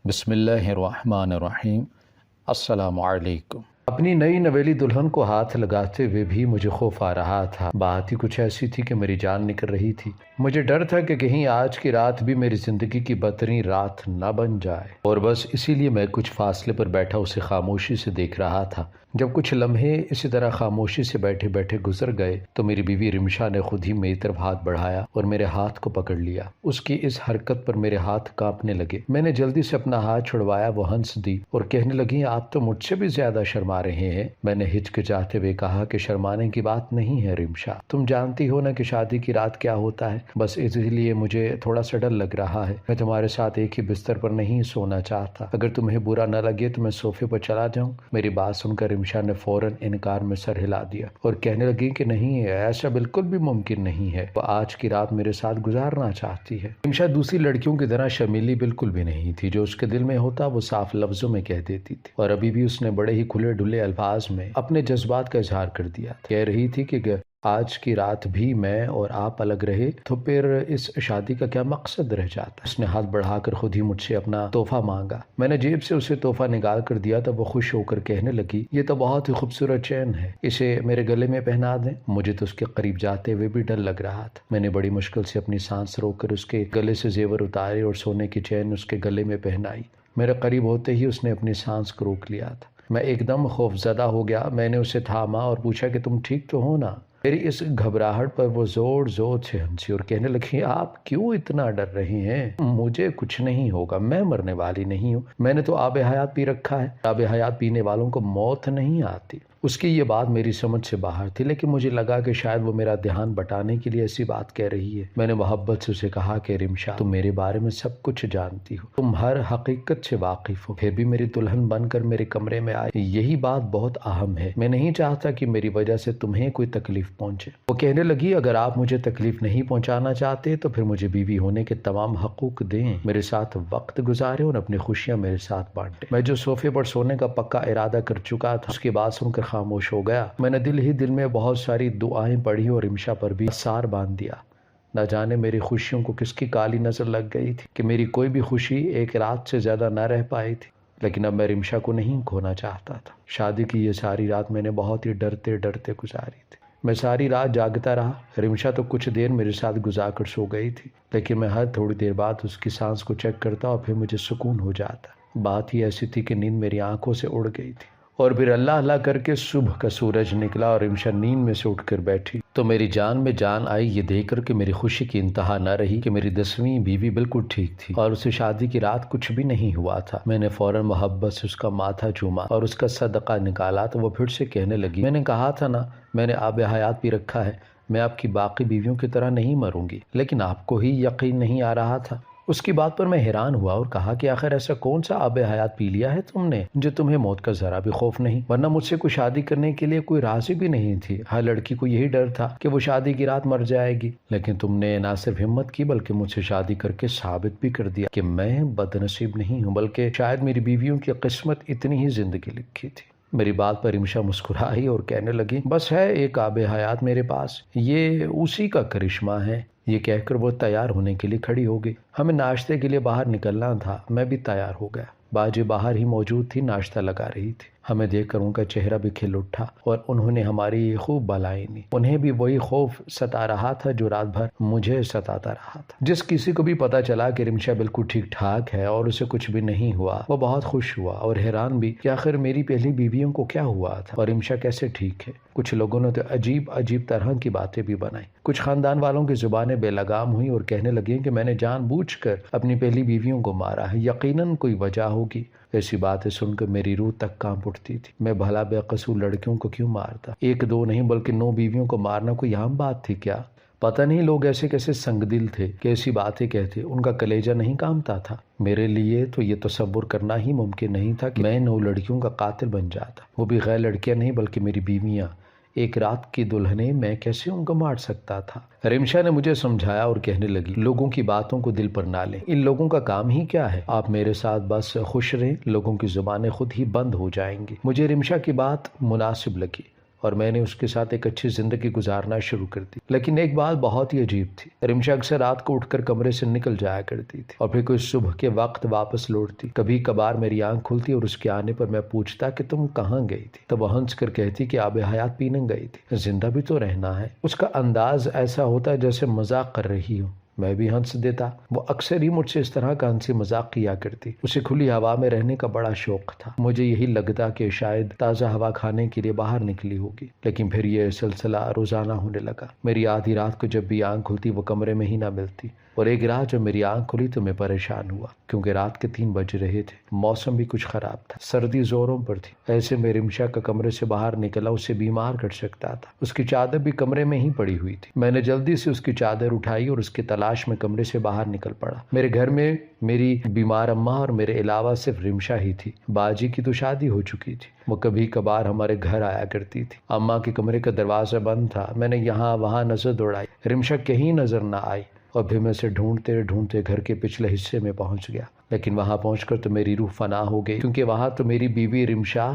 بسم اللہ الرحمن الرحیم۔ السلام علیکم۔ اپنی نئی نویلی دلہن کو ہاتھ لگاتے ہوئے بھی مجھے خوف آ رہا تھا۔ بات ہی کچھ ایسی تھی کہ میری جان نکل رہی تھی۔ مجھے ڈر تھا کہ کہیں آج کی رات بھی میری زندگی کی بدترین رات نہ بن جائے، اور بس اسی لیے میں کچھ فاصلے پر بیٹھا اسے خاموشی سے دیکھ رہا تھا۔ جب کچھ لمحے اسی طرح خاموشی سے بیٹھے بیٹھے گزر گئے تو میری بیوی رمشا نے خود ہی میری طرف ہاتھ بڑھایا اور میرے ہاتھ کو پکڑ لیا۔ اس کی اس حرکت پر میرے ہاتھ کانپنے لگے۔ میں نے جلدی سے اپنا ہاتھ چھڑوایا، وہ ہنس دی اور کہنے لگی، آپ تو مجھ سے بھی زیادہ شرما رہے ہیں۔ میں نے ہچکچاتے ہوئے کہا کہ شرمانے کی بات نہیں ہے رمشا، تم جانتی ہو نا کہ شادی کی رات کیا ہوتا ہے، بس اسی لیے مجھے تھوڑا سا ڈر لگ رہا ہے۔ میں تمہارے ساتھ ایک ہی بستر پر نہیں سونا چاہتا، اگر تمہیں برا نہ لگے تو میں صوفے پر چلا جاؤں۔ میری بات سن کر رمشا نے فوراً انکار میں سر ہلا دیا اور کہنے لگی کہ نہیں، ایسا بالکل بھی ممکن نہیں ہے، وہ آج کی رات میرے ساتھ گزارنا چاہتی ہے۔ رمشا دوسری لڑکیوں کی طرح شرمیلی بالکل بھی نہیں تھی، جو اس کے دل میں ہوتا وہ صاف لفظوں میں کہہ دیتی تھی، اور ابھی بھی اس نے بڑے ہی کھلے ڈھلے الفاظ میں اپنے جذبات کا اظہار کر دیا تھا۔ کہہ رہی تھی کہ آج کی رات بھی میں اور آپ الگ رہے تو پھر اس شادی کا کیا مقصد رہ جاتا۔ اس نے ہاتھ بڑھا کر خود ہی مجھ سے اپنا تحفہ مانگا۔ میں نے جیب سے اسے تحفہ نکال کر دیا تو وہ خوش ہو کر کہنے لگی، یہ تو بہت ہی خوبصورت چین ہے، اسے میرے گلے میں پہنا دیں۔ مجھے تو اس کے قریب جاتے ہوئے بھی ڈر لگ رہا تھا۔ میں نے بڑی مشکل سے اپنی سانس روک کر اس کے گلے سے زیور اتارے اور سونے کی چین اس کے گلے میں پہنائی۔ میرے قریب ہوتے ہی اس نے اپنی سانس کو روک لیا تھا۔ میں ایک دم خوف زدہ ہو گیا۔ میں نے اسے تھاما اور پوچھا کہ تم ٹھیک تو ہو نا؟ میری اس گھبراہٹ پر وہ زور زور سے ہنسی اور کہنے لگی، آپ کیوں اتنا ڈر رہے ہیں؟ مجھے کچھ نہیں ہوگا، میں مرنے والی نہیں ہوں، میں نے تو آب حیات پی رکھا ہے، آب حیات پینے والوں کو موت نہیں آتی۔ اس کی یہ بات میری سمجھ سے باہر تھی، لیکن مجھے لگا کہ شاید وہ میرا دھیان بٹانے کے لیے ایسی بات کہہ رہی ہے۔ میں نے محبت سے اسے کہا کہ رمشا، تم میرے بارے میں سب کچھ جانتی ہو، تم ہر حقیقت سے واقف ہو، پھر بھی میری دلہن بن کر میرے کمرے میں آئی، یہی بات بہت اہم ہے۔ میں نہیں چاہتا کہ میری وجہ سے تمہیں کوئی تکلیف پہنچے۔ وہ کہنے لگی، اگر آپ مجھے تکلیف نہیں پہنچانا چاہتے تو پھر مجھے بیوی ہونے کے تمام حقوق دیں، میرے ساتھ وقت گزارے اور اپنی خوشیاں میرے ساتھ بانٹیں۔ میں جو صوفے پر سونے کا پکا ارادہ کر چکا تھا، اس کی بات سن کر خاموش ہو گیا۔ میں نے دل ہی دل میں بہت ساری دعائیں پڑھی اور رمشا پر بھی سار باندھ دیا۔ نہ جانے میری خوشیوں کو کس کی کالی نظر لگ گئی تھی کہ میری کوئی بھی خوشی ایک رات سے زیادہ نہ رہ پائی تھی، لیکن اب میں رمشا کو نہیں کھونا چاہتا تھا۔ شادی کی یہ ساری رات میں نے بہت ہی ڈرتے ڈرتے گزاری تھی۔ میں ساری رات جاگتا رہا۔ رمشا تو کچھ دیر میرے ساتھ گزار کر سو گئی تھی، لیکن میں ہر تھوڑی دیر بعد اس کی سانس کو چیک کرتا اور پھر مجھے سکون ہو جاتا۔ بات ہی ایسی تھی کہ نیند میری آنکھوں سے اڑ گئی تھی، اور پھر اللہ اللہ کر کے صبح کا سورج نکلا اور رمشا نیند میں سے اٹھ کر بیٹھی تو میری جان میں جان آئی یہ دیکھ کر کہ میری خوشی کی انتہا نہ رہی کہ میری 10ویں بیوی بالکل ٹھیک تھی اور اسے شادی کی رات کچھ بھی نہیں ہوا تھا۔ میں نے فوراً محبت سے اس کا ماتھا چوما اور اس کا صدقہ نکالا تو وہ پھر سے کہنے لگی، میں نے کہا تھا نا، میں نے آب حیات پی رکھا ہے، میں آپ کی باقی بیویوں کی طرح نہیں مروں گی، لیکن آپ کو ہی یقین نہیں آ رہا تھا۔ اس کی بات پر میں حیران ہوا اور کہا کہ آخر ایسا کون سا آب حیات پی لیا ہے تم نے جو تمہیں موت کا ذرا بھی خوف نہیں؟ ورنہ مجھ سے کوئی شادی کرنے کے لیے کوئی راضی بھی نہیں تھی۔ ہر لڑکی کو یہی ڈر تھا کہ وہ شادی کی رات مر جائے گی، لیکن تم نے نہ صرف ہمت کی بلکہ مجھ سے شادی کر کے ثابت بھی کر دیا کہ میں بد نصیب نہیں ہوں، بلکہ شاید میری بیویوں کی قسمت اتنی ہی زندگی لکھی تھی۔ میری بات پر رمشا مسکرائی اور کہنے لگی، بس ہے ایک آب حیات میرے پاس، یہ اسی کا کرشمہ ہے۔ یہ کہہ کر وہ تیار ہونے کے لیے کھڑی ہو گئی۔ ہمیں ناشتے کے لیے باہر نکلنا تھا، میں بھی تیار ہو گیا۔ باجی باہر ہی موجود تھی، ناشتہ لگا رہی تھی۔ ہمیں دیکھ کر ان کا چہرہ بھی کھل اٹھا اور انہوں نے ہماری خوب بالائیں لی۔ انہیں بھی وہی خوف ستا رہا تھا جو رات بھر مجھے ستاتا رہا تھا۔ جس کسی کو بھی پتا چلا کہ رمشا بالکل ٹھیک ٹھاک ہے اور اسے کچھ بھی نہیں ہوا، وہ بہت خوش ہوا اور حیران بھی کہ آخر میری پہلی بیویوں کو کیا ہوا تھا اور رمشا کیسے ٹھیک ہے۔ کچھ لوگوں نے تو عجیب عجیب طرح کی باتیں بھی بنائی۔ کچھ خاندان والوں کی زبانیں بے لگام ہوئیں اور کہنے لگے کہ میں نے جان بوجھ کر اپنی پہلی بیویوں کو مارا ہے، یقیناً کوئی وجہ ہوگی۔ ایسی باتیں سن کر میری روح تک کانپ اٹھتی تھی۔ میں بھلا بے قصور لڑکیوں کو کیوں مارتا؟ ایک دو نہیں بلکہ 9 بیویوں کو مارنا کوئی عام بات تھی کیا؟ پتہ نہیں لوگ ایسے کیسے سنگ دل تھے کہ ایسی باتیں کہتے، ان کا کلیجہ نہیں کامتا تھا؟ میرے لیے تو یہ تصور کرنا ہی ممکن نہیں تھا کہ میں 9 لڑکیوں کا قاتل بن جاتا، وہ بھی غیر لڑکیاں نہیں بلکہ میری بیویاں۔ ایک رات کی دلہنیں، میں کیسے ان کو مار سکتا تھا؟ رمشا نے مجھے سمجھایا اور کہنے لگی، لوگوں کی باتوں کو دل پر نہ لیں، ان لوگوں کا کام ہی کیا ہے؟ آپ میرے ساتھ بس خوش رہیں، لوگوں کی زبانیں خود ہی بند ہو جائیں گی۔ مجھے رمشا کی بات مناسب لگی اور میں نے اس کے ساتھ ایک اچھی زندگی گزارنا شروع کر دی۔ لیکن ایک بات بہت ہی عجیب تھی، رمشا اکثر رات کو اٹھ کر کمرے سے نکل جایا کرتی تھی اور پھر کوئی صبح کے وقت واپس لوٹتی۔ کبھی کبھار میری آنکھ کھلتی اور اس کے آنے پر میں پوچھتا کہ تم کہاں گئی تھی، تو وہ ہنس کر کہتی کہ آب حیات پینے گئی تھی، زندہ بھی تو رہنا ہے۔ اس کا انداز ایسا ہوتا جیسے مذاق کر رہی ہوں، میں بھی ہنس دیتا۔ وہ اکثر ہی مجھ سے اس طرح کا ہنسی مذاق کیا کرتی۔ اسے کھلی ہوا میں رہنے کا بڑا شوق تھا۔ مجھے یہی لگتا کہ شاید تازہ ہوا کھانے کے لیے باہر نکلی ہوگی، لیکن پھر یہ سلسلہ روزانہ ہونے لگا۔ میری آدھی رات کو جب بھی آنکھ کھلتی وہ کمرے میں ہی نہ ملتی، اور ایک رات جب میری آنکھ کھلی تو میں پریشان ہوا کیونکہ رات کے 3 بج رہے تھے، موسم بھی کچھ خراب تھا، سردی زوروں پر تھی۔ ایسے میں رمشا کا کمرے سے باہر نکلا اسے بیمار کر سکتا تھا۔ اس کی چادر بھی کمرے میں ہی پڑی ہوئی تھی۔ میں نے جلدی سے اس کی چادر اٹھائی اور اس کی تلاش میں کمرے سے باہر نکل پڑا۔ میرے گھر میں میری بیمار اماں اور میرے علاوہ صرف رمشا ہی تھی۔ باجی کی تو شادی ہو چکی تھی، وہ کبھی کبھار ہمارے گھر آیا کرتی تھی۔ اماں کے کمرے کا دروازہ بند تھا۔ میں نے یہاں وہاں نظر دوڑائی، رمشا کہیں نظر نہ آئی، اور پھر میں اسے ڈھونڈتے ڈھونڈتے گھر کے پچھلے حصے میں پہنچ گیا۔ لیکن وہاں پہنچ کر تو میری روح فنا ہو گئی، کیونکہ وہاں تو میری بیوی رمشا۔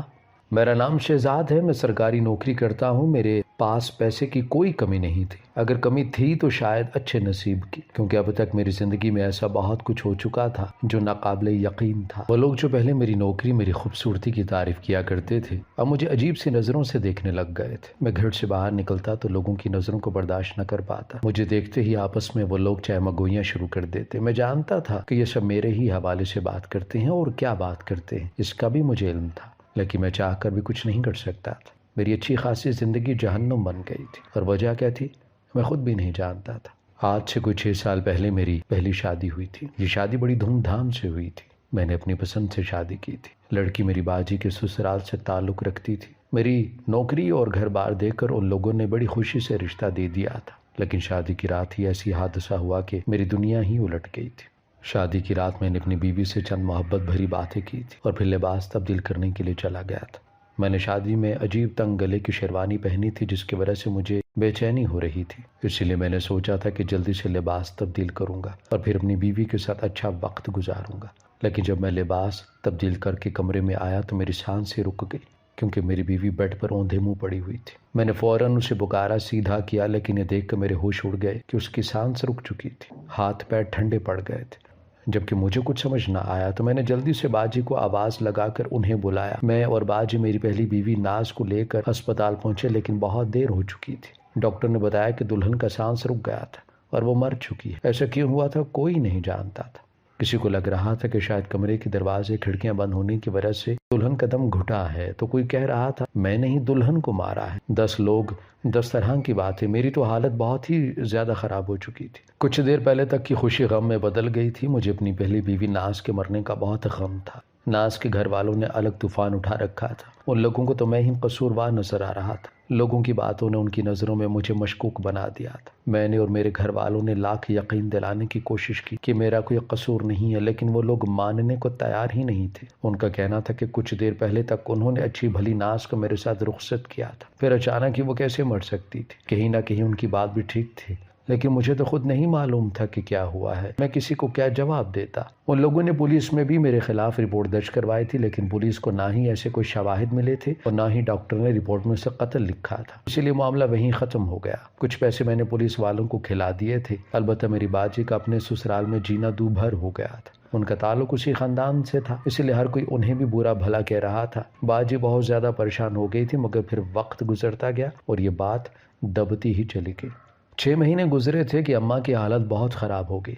میرا نام شہزاد ہے، میں سرکاری نوکری کرتا ہوں، میرے پاس پیسے کی کوئی کمی نہیں تھی، اگر کمی تھی تو شاید اچھے نصیب کی، کیونکہ اب تک میری زندگی میں ایسا بہت کچھ ہو چکا تھا جو ناقابل یقین تھا۔ وہ لوگ جو پہلے میری نوکری، میری خوبصورتی کی تعریف کیا کرتے تھے، اب مجھے عجیب سی نظروں سے دیکھنے لگ گئے تھے۔ میں گھر سے باہر نکلتا تو لوگوں کی نظروں کو برداشت نہ کر پاتا۔ مجھے دیکھتے ہی آپس میں وہ لوگ چہمہ گوئیاں شروع کر دیتے۔ میں جانتا تھا کہ یہ سب میرے ہی حوالے سے بات کرتے ہیں، اور کیا بات کرتے ہیں اس کا بھی مجھے علم تھا، لیکن میں چاہ کر بھی کچھ نہیں کر سکتا تھا۔ میری اچھی خاصی زندگی جہنم بن گئی تھی، اور وجہ کیا تھی میں خود بھی نہیں جانتا تھا۔ آج سے کوئی 6 سال پہلے میری پہلی شادی ہوئی تھی۔ یہ شادی بڑی دھوم دھام سے ہوئی تھی۔ میں نے اپنی پسند سے شادی کی تھی۔ لڑکی میری باجی کے سسرال سے تعلق رکھتی تھی۔ میری نوکری اور گھر بار دیکھ کر ان لوگوں نے بڑی خوشی سے رشتہ دے دیا تھا، لیکن شادی کی رات ہی ایسی حادثہ ہوا کہ میری دنیا ہی الٹ گئی تھی۔ شادی کی رات میں نے اپنی بیوی سے چند محبت بھری باتیں کی تھی، اور پھر لباس تبدیل کرنے کے لیے چلا گیا تھا۔ میں نے شادی میں عجیب تنگ گلے کی شیروانی پہنی تھی، جس کی وجہ سے مجھے بے چینی ہو رہی تھی، اسی لیے میں نے سوچا تھا کہ جلدی سے لباس تبدیل کروں گا اور پھر اپنی بیوی کے ساتھ اچھا وقت گزاروں گا۔ لیکن جب میں لباس تبدیل کر کے کمرے میں آیا تو میری سانسیں رک گئی، کیونکہ میری بیوی بیڈ پر اوندھے منہ پڑی ہوئی تھی۔ میں نے فوراً اسے پکارا، سیدھا کیا، لیکن یہ دیکھ کر میرے ہوش اڑ گئے کہ اس کی سانس رک چکی تھی، ہاتھ پیر ٹھنڈے پڑ گئے تھے۔ جبکہ مجھے کچھ سمجھ نہ آیا تو میں نے جلدی سے باجی کو آواز لگا کر انہیں بلایا۔ میں اور باجی میری پہلی بیوی ناز کو لے کر ہسپتال پہنچے، لیکن بہت دیر ہو چکی تھی۔ ڈاکٹر نے بتایا کہ دلہن کا سانس رک گیا تھا اور وہ مر چکی ہے۔ ایسا کیوں ہوا تھا کوئی نہیں جانتا تھا۔ کسی کو لگ رہا تھا کہ شاید کمرے کے دروازے کھڑکیاں بند ہونے کی وجہ سے دلہن کا دم گھٹا ہے، تو کوئی کہہ رہا تھا میں نے ہی دلہن کو مارا ہے۔ 10 لوگ 10 طرح کی باتیں۔ میری تو حالت بہت ہی زیادہ خراب ہو چکی تھی۔ کچھ دیر پہلے تک کی خوشی غم میں بدل گئی تھی۔ مجھے اپنی پہلی بیوی ناز کے مرنے کا بہت غم تھا۔ ناز کے گھر والوں نے الگ طوفان اٹھا رکھا تھا۔ ان لوگوں کو تو میں ہی قصوروار نظر آ رہا تھا۔ لوگوں کی باتوں نے ان کی نظروں میں مجھے مشکوک بنا دیا تھا۔ میں نے اور میرے گھر والوں نے لاکھ یقین دلانے کی کوشش کی کہ میرا کوئی قصور نہیں ہے، لیکن وہ لوگ ماننے کو تیار ہی نہیں تھے۔ ان کا کہنا تھا کہ کچھ دیر پہلے تک انہوں نے اچھی بھلی ناز کو میرے ساتھ رخصت کیا تھا، پھر اچانک ہی وہ کیسے مر سکتی تھی۔ کہیں نہ کہیں ان کی بات بھی ٹھیک تھی، لیکن مجھے تو خود نہیں معلوم تھا کہ کیا ہوا ہے، میں کسی کو کیا جواب دیتا۔ ان لوگوں نے پولیس میں بھی میرے خلاف رپورٹ درج کروائی تھی، لیکن پولیس کو نہ ہی ایسے کوئی شواہد ملے تھے اور نہ ہی ڈاکٹر نے رپورٹ میں سے قتل لکھا تھا، اسی لیے معاملہ وہیں ختم ہو گیا۔ کچھ پیسے میں نے پولیس والوں کو کھلا دیے تھے۔ البتہ میری باجی کا اپنے سسرال میں جینا دو بھر ہو گیا تھا۔ ان کا تعلق اسی خاندان سے تھا، اسی لیے ہر کوئی انہیں بھی برا بھلا کہہ رہا تھا۔ باجی بہت زیادہ پریشان ہو گئی تھی، مگر پھر وقت گزرتا گیا اور یہ بات دبتی ہی چلی گئی۔ 6 مہینے گزرے تھے کہ اماں کی حالت بہت خراب ہو گئی۔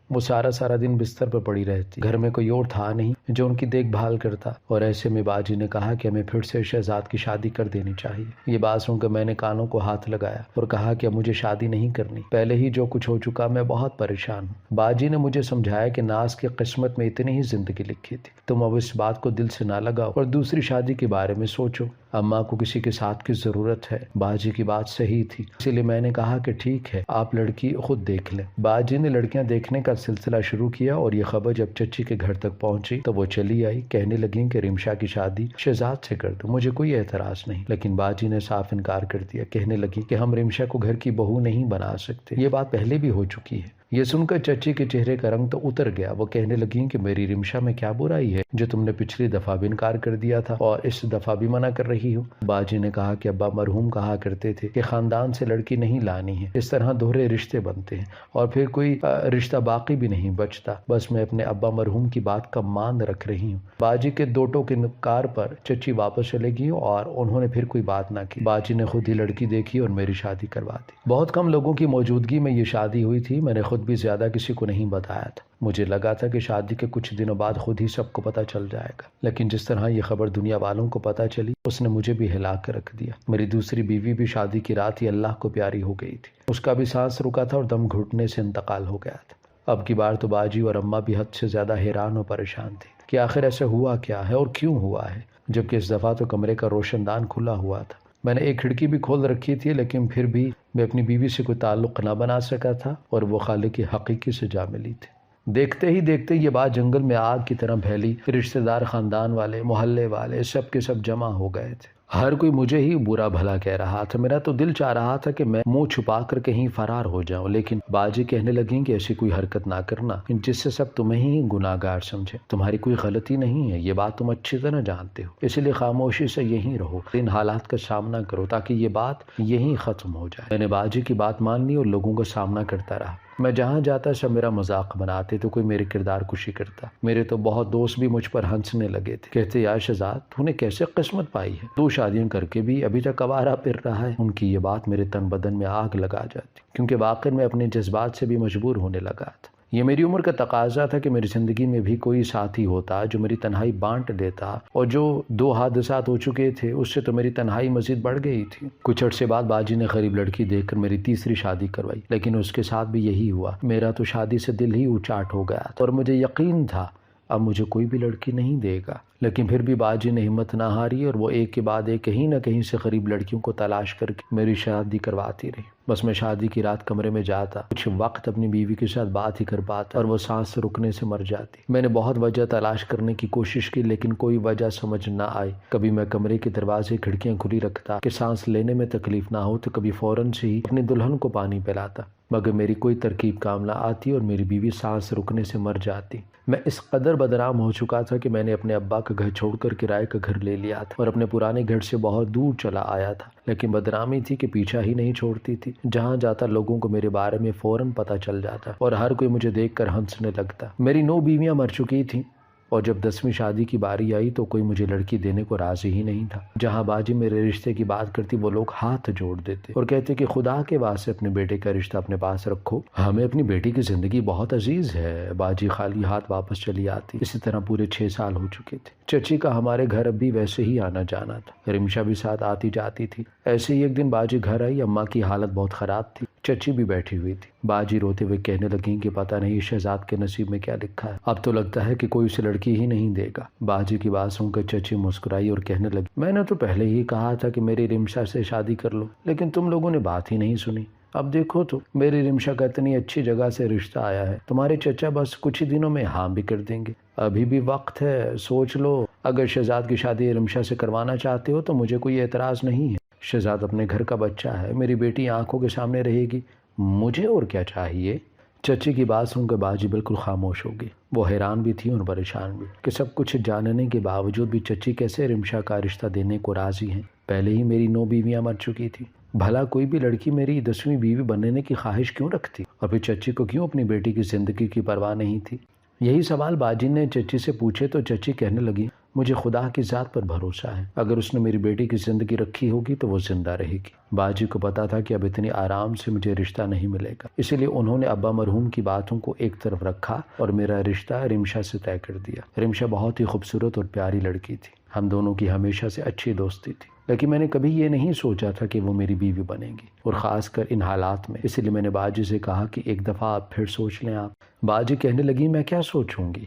وہ سارا دن بستر پر پڑی رہتی، گھر میں کوئی اور تھا نہیں جو ان کی دیکھ بھال کرتا، اور ایسے میں باجی نے کہا کہ ہمیں پھر سے شہزاد کی شادی کر دینی چاہیے۔ یہ بات سن کر میں نے کانوں کو ہاتھ لگایا اور کہا کہ اب مجھے شادی نہیں کرنی، پہلے ہی جو کچھ ہو چکا میں بہت پریشان ہوں۔ باجی نے مجھے سمجھایا کہ ناز کی قسمت میں اتنی ہی زندگی لکھی تھی، تم اب اس بات کو دل سے نہ لگاؤ اور دوسری شادی کے بارے میں سوچو۔ اماں کو کسی کے ساتھ کی ضرورت ہے۔ باجی کی بات صحیح تھی، اسی لیے میں نے کہا کہ ٹھیک ہے، آپ لڑکی خود دیکھ لیں۔ باجی نے لڑکیاں دیکھنے کا سلسلہ شروع کیا، اور یہ خبر جب چچی کے گھر تک پہنچی تو وہ چلی آئی، کہنے لگیں کہ رمشا کی شادی شہزاد سے کر دو۔ مجھے کوئی اعتراض نہیں، لیکن باجی نے صاف انکار کر دیا، کہنے لگی کہ ہم رمشا کو گھر کی بہو نہیں بنا سکتے، یہ بات پہلے بھی ہو چکی ہے۔ یہ سن کر چچی کے چہرے کا رنگ تو اتر گیا۔ وہ کہنے لگیں کہ میری رمشا میں کیا برائی ہے جو تم نے پچھلی دفعہ بھی انکار کر دیا تھا اور اس دفعہ بھی منع کر رہی ہو؟ باجی نے کہا کہ ابا مرحوم کہا کرتے تھے کہ خاندان سے لڑکی نہیں لانی ہے، اس طرح دوہرے رشتے بنتے ہیں اور پھر کوئی رشتہ باقی بھی نہیں بچتا۔ بس میں اپنے ابا مرحوم کی بات کا مان رکھ رہی ہوں۔ باجی کے دو ٹوک انکار پر چچی واپس چلے گئی اور انہوں نے پھر کوئی بات نہ کی۔ باجی نے خود ہی لڑکی دیکھی اور میری شادی کروا دی۔ بہت کم لوگوں کی موجودگی میں یہ شادی ہوئی تھی۔ میں نے خود بھی زیادہ کسی کو نہیں بتایا تھا۔ مجھے لگا تھا کہ شادی کے کچھ دنوں بعد خود ہی سب کو پتہ چل جائے گا، لیکن جس طرح یہ خبر دنیا والوں کو پتہ چلی اس نے مجھے بھی ہلا کر رکھ دیا۔ میری دوسری بیوی بھی شادی کی رات ہی اللہ کو پیاری ہو گئی تھی۔ اس کا بھی سانس رکا تھا اور دم گھٹنے سے انتقال ہو گیا تھا۔ اب کی بار تو باجی اور اماں بھی حد سے زیادہ حیران اور پریشان تھی کہ آخر ایسا ہوا کیا ہے اور کیوں ہوا ہے، جبکہ اس دفعہ تو کمرے کا روشن دان کھلا ہوا تھا۔ میں نے ایک کھڑکی بھی کھول رکھی تھی، لیکن پھر بھی میں اپنی بیوی سے کوئی تعلق نہ بنا سکا تھا اور وہ خالق حقیقی سے جا ملی تھی۔ دیکھتے ہی دیکھتے یہ بات جنگل میں آگ کی طرح پھیلی۔ رشتہ دار، خاندان والے، محلے والے سب کے سب جمع ہو گئے تھے۔ ہر کوئی مجھے ہی برا بھلا کہہ رہا تھا۔ میرا تو دل چاہ رہا تھا کہ میں منہ چھپا کر کہیں فرار ہو جاؤں، لیکن باجی کہنے لگیں کہ ایسی کوئی حرکت نہ کرنا جس سے سب تمہیں ہی گناہ گار سمجھے۔ تمہاری کوئی غلطی نہیں ہے، یہ بات تم اچھی طرح جانتے ہو، اس لیے خاموشی سے یہیں رہو، ان حالات کا سامنا کرو تاکہ یہ بات یہیں ختم ہو جائے۔ میں نے باجی کی بات مان لی اور لوگوں کا سامنا کرتا رہا۔ میں جہاں جاتا سب میرا مذاق بناتے تو کوئی میرے کردار کشی کرتا۔ میرے تو بہت دوست بھی مجھ پر ہنسنے لگے تھے، کہتے یا شہزاد تو نے کیسے قسمت پائی ہے، تو شادیاں کر کے بھی ابھی تک آوارہ پھر رہا ہے۔ ان کی یہ بات میرے تن بدن میں آگ لگا جاتی، کیونکہ واقعی میں اپنے جذبات سے بھی مجبور ہونے لگا تھا۔ یہ میری عمر کا تقاضا تھا کہ میری زندگی میں بھی کوئی ساتھی ہوتا جو میری تنہائی بانٹ دیتا، اور جو 2 حادثات ہو چکے تھے اس سے تو میری تنہائی مزید بڑھ گئی تھی۔ کچھ عرصے بعد باجی نے غریب لڑکی دیکھ کر میری تیسری شادی کروائی، لیکن اس کے ساتھ بھی یہی ہوا۔ میرا تو شادی سے دل ہی اچاٹ ہو گیا تھا اور مجھے یقین تھا اب مجھے کوئی بھی لڑکی نہیں دے گا، لیکن پھر بھی باجی نے ہمت نہ ہاری اور وہ ایک کے بعد ایک کہیں نہ کہیں سے غریب لڑکیوں کو تلاش کر کے میری شادی کرواتی رہی۔ بس میں شادی کی رات کمرے میں جاتا، کچھ وقت اپنی بیوی کے ساتھ بات ہی کر پاتا اور وہ سانس رکنے سے مر جاتی۔ میں نے بہت وجہ تلاش کرنے کی کوشش کی، لیکن کوئی وجہ سمجھ نہ آئی۔ کبھی میں کمرے کے دروازے کھڑکیاں کھلی رکھتا کہ سانس لینے میں تکلیف نہ ہو، تو کبھی فوراً سے ہی اپنی دلہن کو پانی پلاتا، مگر میری کوئی ترکیب کام نہ آتی اور میری بیوی سانس رکنے سے مر جاتی۔ میں اس قدر بدنام ہو چکا تھا کہ میں نے اپنے ابا کا گھر چھوڑ کر کرائے کا گھر لے لیا تھا اور اپنے پرانے گھر سے بہت دور چلا آیا تھا، لیکن بدنامی تھی کہ پیچھا ہی نہیں چھوڑتی تھی۔ جہاں جاتا لوگوں کو میرے بارے میں فوراً پتہ چل جاتا اور ہر کوئی مجھے دیکھ کر ہنسنے لگتا۔ میری 9 بیویاں مر چکی تھیں اور جب 10ویں شادی کی باری آئی تو کوئی مجھے لڑکی دینے کو راضی ہی نہیں تھا۔ جہاں باجی میرے رشتے کی بات کرتی وہ لوگ ہاتھ جوڑ دیتے اور کہتے کہ خدا کے واسطے اپنے بیٹے کا رشتہ اپنے پاس رکھو، ہمیں اپنی بیٹی کی زندگی بہت عزیز ہے۔ باجی خالی ہاتھ واپس چلی آتی۔ اسی طرح پورے 6 سال ہو چکے تھے۔ چچی کا ہمارے گھر اب بھی ویسے ہی آنا جانا تھا، رمشا بھی ساتھ آتی جاتی تھی۔ ایسے ہی ایک دن باجی گھر آئی، اماں کی حالت بہت خراب تھی، چچی بھی بیٹھی ہوئی تھی۔ باجی روتے ہوئے کہنے لگیں کہ پتہ نہیں شہزاد کے نصیب میں کیا لکھا ہے، اب تو لگتا ہے کہ کوئی اسے لڑکی ہی نہیں دے گا۔ باجی کی بات سن کر چچی مسکرائی اور کہنے لگی میں نے تو پہلے ہی کہا تھا کہ میری رمشا سے شادی کر لو، لیکن تم لوگوں نے بات ہی نہیں سنی۔ اب دیکھو تو میری رمشا کا اتنی اچھی جگہ سے رشتہ آیا ہے، تمہارے چچا بس کچھ ہی دنوں میں ہاں بھی کر دیں گے۔ ابھی بھی وقت ہے، سوچ لو۔ اگر شہزاد کی شادی رمشا سے کروانا چاہتے ہو تو مجھے کوئی اعتراض نہیں ہے۔ شہزاد اپنے گھر کا بچہ ہے، میری بیٹی آنکھوں کے سامنے رہے گی، مجھے اور کیا چاہیے۔ چچی کی بات سن کر باجی بالکل خاموش ہو گئی۔ وہ حیران بھی تھی اور پریشان بھی کہ سب کچھ جاننے کے باوجود بھی چچی کیسے رمشا کا رشتہ دینے کو راضی ہیں۔ پہلے ہی میری 9 بیویاں مر چکی تھی، بھلا کوئی بھی لڑکی میری 10ویں بیوی بننے کی خواہش کیوں رکھتی، اور پھر چچی کو کیوں اپنی بیٹی کی زندگی کی پرواہ نہیں تھی؟ یہی سوال باجی نے چچی سے پوچھے تو چچی کہنے لگی مجھے خدا کی ذات پر بھروسہ ہے، اگر اس نے میری بیٹی کی زندگی رکھی ہوگی تو وہ زندہ رہے گی۔ باجی کو پتا تھا کہ اب اتنی آرام سے مجھے رشتہ نہیں ملے گا، اسی لیے انہوں نے ابا مرحوم کی باتوں کو ایک طرف رکھا اور میرا رشتہ رمشا سے طے کر دیا۔ رمشا بہت ہی خوبصورت اور پیاری لڑکی تھی، ہم دونوں کی ہمیشہ سے اچھی دوستی تھی، لیکن میں نے کبھی یہ نہیں سوچا تھا کہ وہ میری بیوی بنے گی، اور خاص کر ان حالات میں۔ اس لیے میں نے باجی سے کہا کہ ایک دفعہ آپ پھر سوچ لیں آپ۔ باجی کہنے لگی میں کیا سوچوں گی،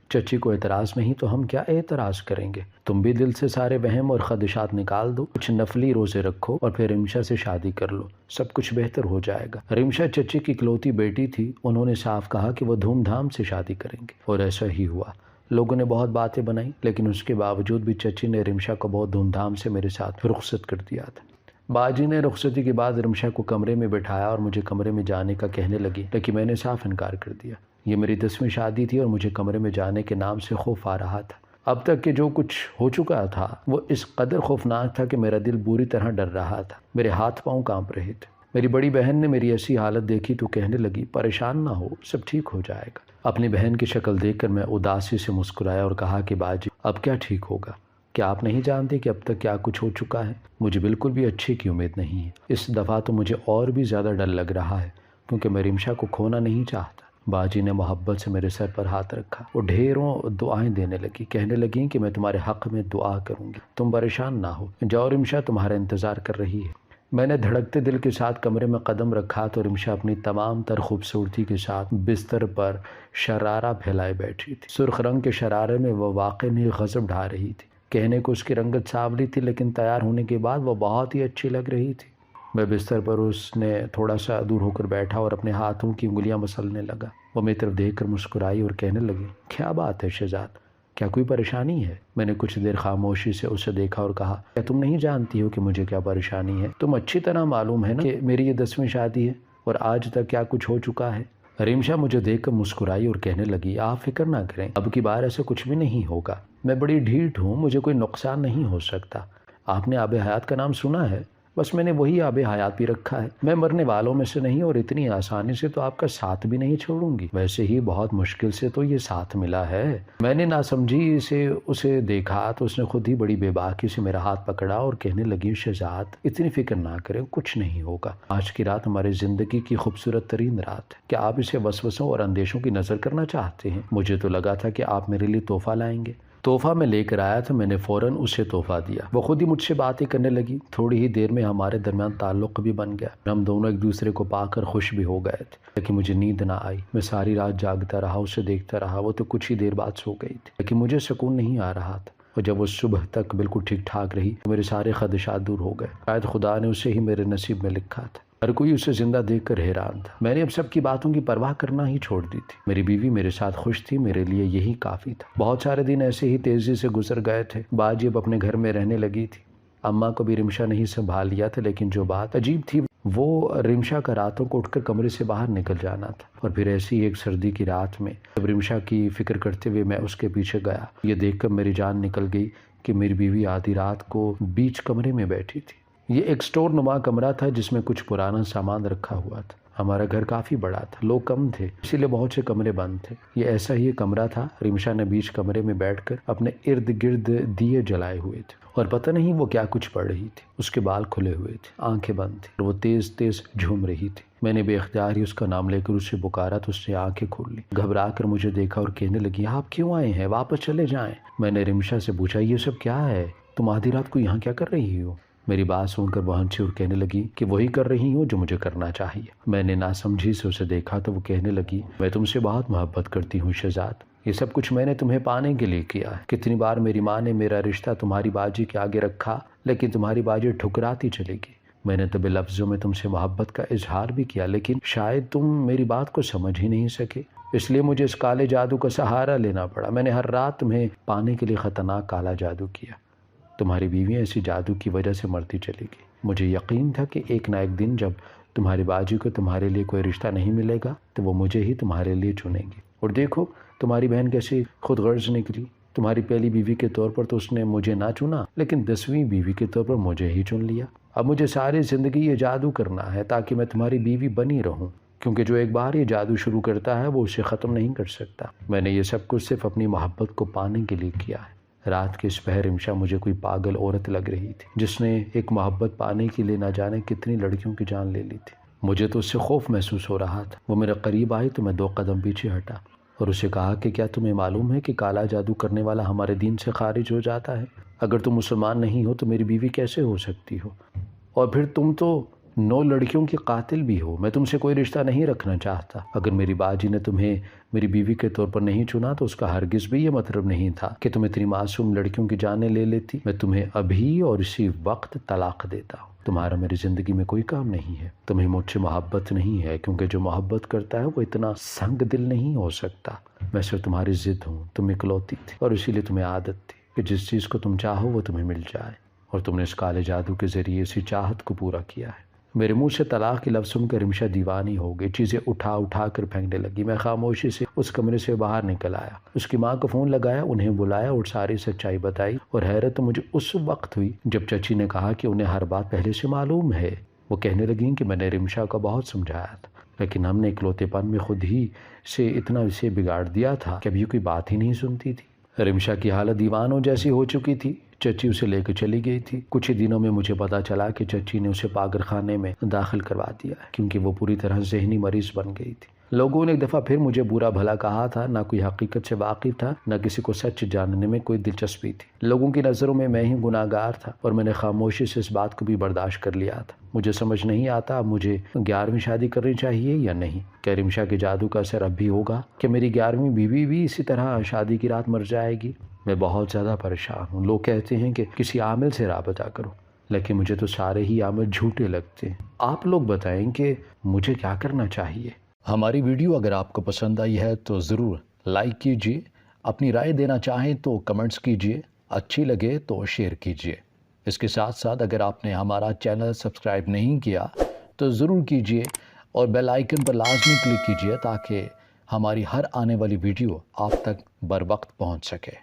چچی کو اعتراض نہیں تو ہم کیا اعتراض کریں گے، تم بھی دل سے سارے وہم اور خدشات نکال دو، کچھ نفلی روزے رکھو اور پھر رمشا سے شادی کر لو، سب کچھ بہتر ہو جائے گا۔ رمشا چچی کی اکلوتی بیٹی تھی، انہوں نے صاف کہا کہ وہ دھوم دھام سے شادی کریں گے، اور ایسا ہی ہوا۔ لوگوں نے بہت باتیں بنائی، لیکن اس کے باوجود بھی چچی نے رمشا کو بہت دھوم دھام سے میرے ساتھ رخصت کر دیا تھا۔ باجی نے رخصتی کے بعد رمشا کو کمرے میں بٹھایا اور مجھے کمرے میں جانے کا کہنے لگی، لیکن میں نے صاف انکار کر دیا۔ یہ میری 10ویں شادی تھی اور مجھے کمرے میں جانے کے نام سے خوف آ رہا تھا۔ اب تک کہ جو کچھ ہو چکا تھا وہ اس قدر خوفناک تھا کہ میرا دل بری طرح ڈر رہا تھا، میرے ہاتھ پاؤں کانپ رہے تھے۔ میری بڑی بہن نے میری ایسی حالت دیکھی تو کہنے لگی، پریشان نہ ہو، سب ٹھیک ہو جائے گا۔ اپنی بہن کی شکل دیکھ کر میں اداسی سے مسکرایا اور کہا کہ باجی اب کیا ٹھیک ہوگا؟ کیا آپ نہیں جانتے کہ اب تک کیا کچھ ہو چکا ہے؟ مجھے بالکل بھی اچھے کی امید نہیں ہے۔ اس دفعہ تو مجھے اور بھی زیادہ ڈر لگ رہا ہے کیونکہ میں رمشا کو کھونا نہیں چاہتا۔ باجی نے محبت سے میرے سر پر ہاتھ رکھا، وہ ڈھیروں دعائیں دینے لگی، کہنے لگی کہ میں تمہارے حق میں دعا کروں گی، تم پریشان نہ ہو، جاؤ رمشا تمہارا انتظار کر رہی ہے۔ میں نے دھڑکتے دل کے ساتھ کمرے میں قدم رکھا تو رمشا اپنی تمام تر خوبصورتی کے ساتھ بستر پر شرارہ پھیلائے بیٹھی تھی۔ سرخ رنگ کے شرارے میں وہ واقعی میں غضب ڈھا رہی تھی۔ کہنے کو اس کی رنگت سانولی تھی لیکن تیار ہونے کے بعد وہ بہت ہی اچھی لگ رہی تھی۔ میں بستر پر اس نے تھوڑا سا دور ہو کر بیٹھا اور اپنے ہاتھوں کی انگلیاں مسلنے لگا۔ وہ میری طرف دیکھ کر مسکرائی اور کہنے لگی، کیا بات ہے شہزاد، کیا کوئی پریشانی ہے؟ میں نے کچھ دیر خاموشی سے اسے دیکھا اور کہا، کیا تم نہیں جانتی ہو کہ مجھے کیا پریشانی ہے؟ تم اچھی طرح معلوم ہے نا کہ میری یہ 10ویں شادی ہے اور آج تک کیا کچھ ہو چکا ہے۔ رمشا مجھے دیکھ کر مسکرائی اور کہنے لگی، آپ فکر نہ کریں، اب کی بار ایسا کچھ بھی نہیں ہوگا۔ میں بڑی ڈھیٹ ہوں، مجھے کوئی نقصان نہیں ہو سکتا۔ آپ نے آب حیات کا نام سنا ہے؟ بس میں نے وہی آب حیات بھی رکھا ہے۔ میں مرنے والوں میں سے نہیں اور اتنی آسانی سے تو آپ کا ساتھ بھی نہیں چھوڑوں گی۔ ویسے ہی بہت مشکل سے تو یہ ساتھ ملا ہے۔ میں نے ناسمجھی سے اسے دیکھا تو اس نے خود ہی بڑی بے باکی سے میرا ہاتھ پکڑا اور کہنے لگی، شہزاد اتنی فکر نہ کریں، کچھ نہیں ہوگا۔ آج کی رات ہماری زندگی کی خوبصورت ترین رات ہے۔ کیا آپ اسے وسوسوں اور اندیشوں کی نظر کرنا چاہتے ہیں؟ مجھے تو لگا تھا کہ آپ میرے لیے تحفہ لائیں گے۔ تحفہ میں لے کر آیا تھا، میں نے فوراً اسے تحفہ دیا۔ وہ خود ہی مجھ سے باتیں کرنے لگی۔ تھوڑی ہی دیر میں ہمارے درمیان تعلق بھی بن گیا۔ ہم دونوں ایک دوسرے کو پا کر خوش بھی ہو گئے تھے، لیکن مجھے نیند نہ آئی۔ میں ساری رات جاگتا رہا، اسے دیکھتا رہا۔ وہ تو کچھ ہی دیر بعد سو گئی تھی، لیکن مجھے سکون نہیں آ رہا تھا۔ اور جب وہ صبح تک بالکل ٹھیک ٹھاک رہی تو میرے سارے خدشات دور ہو گئے۔ شاید خدا نے اسے ہی میرے نصیب میں لکھا تھا۔ ہر کوئی اسے زندہ دیکھ کر حیران تھا۔ میں نے اب سب کی باتوں کی پرواہ کرنا ہی چھوڑ دی تھی۔ میری بیوی میرے ساتھ خوش تھی، میرے لیے یہی کافی تھا۔ بہت سارے دن ایسے ہی تیزی سے گزر گئے تھے۔ باجی اب اپنے گھر میں رہنے لگی تھی۔ اماں کو بھی رمشا نہیں سنبھال لیا تھا، لیکن جو بات عجیب تھی وہ رمشا کا راتوں کو اٹھ کر کمرے سے باہر نکل جانا تھا۔ اور پھر ایسی ایک سردی کی رات میں جب رمشا کی فکر کرتے ہوئے میں اس کے پیچھے گیا، یہ دیکھ کر میری جان نکل گئی کہ میری بیوی آدھی رات کو بیچ کمرے میں بیٹھی تھی۔ یہ ایک سٹور نما کمرہ تھا جس میں کچھ پرانا سامان رکھا ہوا تھا۔ ہمارا گھر کافی بڑا تھا، لوگ کم تھے، اسی لیے بہت سے کمرے بند تھے۔ یہ ایسا ہی کمرہ تھا۔ رمشا نے بیچ کمرے میں بیٹھ کر اپنے ارد گرد دیے جلائے ہوئے تھے اور پتہ نہیں وہ کیا کچھ پڑھ رہی تھی۔ اس کے بال کھلے ہوئے تھے، آنکھیں بند تھیں اور وہ تیز تیز جھوم رہی تھی۔ میں نے بے اختیار ہی اس کا نام لے کر اسے پکارا تو اس نے آنکھیں کھول لی، گھبرا کر مجھے دیکھا اور کہنے لگی، آپ کیوں آئے ہیں؟ واپس چلے جائیں۔ میں نے رمشا سے پوچھا، یہ سب کیا ہے؟ تم آدھی رات کو یہاں کیا کر رہی ہو؟ میری بات سن کر وہ ہنسی اور کہنے لگی کہ وہی کر رہی ہوں جو مجھے کرنا چاہیے۔ میں نے ناسمجھی سے اسے دیکھا تو وہ کہنے لگی، میں تم سے بہت محبت کرتی ہوں شہزاد، یہ سب کچھ میں نے تمہیں پانے کے لیے کیا ہے۔ کتنی بار میری ماں نے میرا رشتہ تمہاری باجی کے آگے رکھا، لیکن تمہاری باجی ٹھکراتی چلے گی۔ میں نے طبع لفظوں میں تم سے محبت کا اظہار بھی کیا، لیکن شاید تم میری بات کو سمجھ ہی نہیں سکے، اس لیے مجھے اس کالے جادو کا سہارا لینا پڑا۔ میں نے ہر رات تمہیں پانے کے لیے خطرناک کالا جادو کیا۔ تمہاری بیوی ایسی جادو کی وجہ سے مرتی چلے گی۔ مجھے یقین تھا کہ ایک نہ ایک دن جب تمہاری باجی کو تمہارے لیے کوئی رشتہ نہیں ملے گا تو وہ مجھے ہی تمہارے لیے چنیں گی۔ اور دیکھو تمہاری بہن کیسی خود غرض نکلی۔ تمہاری پہلی بیوی کے طور پر تو اس نے مجھے نہ چنا، لیکن 10ویں بیوی کے طور پر مجھے ہی چن لیا۔ اب مجھے ساری زندگی یہ جادو کرنا ہے تاکہ میں تمہاری بیوی بنی رہوں، کیونکہ جو ایک بار یہ جادو شروع کرتا ہے وہ اسے ختم نہیں کر سکتا۔ میں نے یہ سب کچھ صرف اپنی محبت کو پانے کے لیے کیا ہے۔ رات کے اس پہر رمشا مجھے کوئی پاگل عورت لگ رہی تھی جس نے ایک محبت پانے کے لیے نہ جانے کتنی لڑکیوں کی جان لے لی تھی۔ مجھے تو اس سے خوف محسوس ہو رہا تھا۔ وہ میرے قریب آئی تو میں 2 قدم پیچھے ہٹا اور اسے کہا کہ کیا تمہیں معلوم ہے کہ کالا جادو کرنے والا ہمارے دین سے خارج ہو جاتا ہے؟ اگر تم مسلمان نہیں ہو تو میری بیوی کیسے ہو سکتی ہو؟ اور پھر تم تو 9 لڑکیوں کی قاتل بھی ہو۔ میں تم سے کوئی رشتہ نہیں رکھنا چاہتا۔ اگر میری باجی نے تمہیں میری بیوی کے طور پر نہیں چنا تو اس کا ہرگز بھی یہ مطلب نہیں تھا کہ تم اتنی معصوم لڑکیوں کی جانیں لے لیتی۔ میں تمہیں ابھی اور اسی وقت طلاق دیتا ہوں۔ تمہارا میری زندگی میں کوئی کام نہیں ہے۔ تمہیں مجھ سے محبت نہیں ہے، کیونکہ جو محبت کرتا ہے وہ اتنا سنگ دل نہیں ہو سکتا۔ میں صرف تمہاری ضد ہوں، تم اکلوتی تھی اور اسی لیے تمہیں عادت تھی کہ جس چیز کو تم چاہو وہ تمہیں مل جائے، اور تم نے اس کالے جادو کے ذریعے اسی چاہت کو پورا کیا ہے۔ میرے منہ سے طلاق کی لفظ سن کر رمشا دیوانی ہو گئی، چیزیں اٹھا اٹھا کر پھینکنے لگی۔ میں خاموشی سے اس کمرے سے باہر نکل آیا، اس کی ماں کو فون لگایا، انہیں بلایا اور ساری سچائی بتائی۔ اور حیرت تو مجھے اس وقت ہوئی جب چچی نے کہا کہ انہیں ہر بات پہلے سے معلوم ہے۔ وہ کہنے لگیں کہ میں نے رمشا کو بہت سمجھایا تھا، لیکن ہم نے اکلوتے پن میں خود ہی سے اتنا اسے بگاڑ دیا تھا کہ اب یہ کوئی بات ہی نہیں سنتی تھی۔ رمشا کی حالت دیوانوں جیسی ہو چکی تھی۔ چچی اسے لے کے چلی گئی تھی۔ کچھ ہی دنوں میں مجھے پتا چلا کہ چچی نے اسے پاگل خانے میں داخل کروا دیا ہے، کیونکہ وہ پوری طرح ذہنی مریض بن گئی تھی۔ لوگوں نے ایک دفعہ پھر مجھے برا بھلا کہا تھا، نہ کوئی حقیقت سے واقف تھا، نہ کسی کو سچ جاننے میں کوئی دلچسپی تھی۔ لوگوں کی نظروں میں ہی گناہ گار تھا، اور میں نے خاموشی سے اس بات کو بھی برداشت کر لیا تھا۔ مجھے سمجھ نہیں آتا اب مجھے 11ویں شادی کرنی چاہیے یا نہیں۔ کیا رمشا کے جادو کا اثر اب بھی ہوگا؟ کہ میری 11ویں بیوی بھی اسی طرح شادی کی رات مر جائے گی؟ میں بہت زیادہ پریشان ہوں۔ لوگ کہتے ہیں کہ کسی عامل سے رابطہ کرو، لیکن مجھے تو سارے ہی عامل جھوٹے لگتے ہیں۔ آپ لوگ بتائیں کہ مجھے کیا کرنا چاہیے؟ ہماری ویڈیو اگر آپ کو پسند آئی ہے تو ضرور لائک کیجیے، اپنی رائے دینا چاہیں تو کمنٹس کیجیے، اچھی لگے تو شیئر کیجیے۔ اس کے ساتھ ساتھ اگر آپ نے ہمارا چینل سبسکرائب نہیں کیا تو ضرور کیجیے، اور بیل آئیکن پر لازمی کلک کیجیے تاکہ ہماری ہر آنے والی ویڈیو آپ تک بر وقت پہنچ سکے۔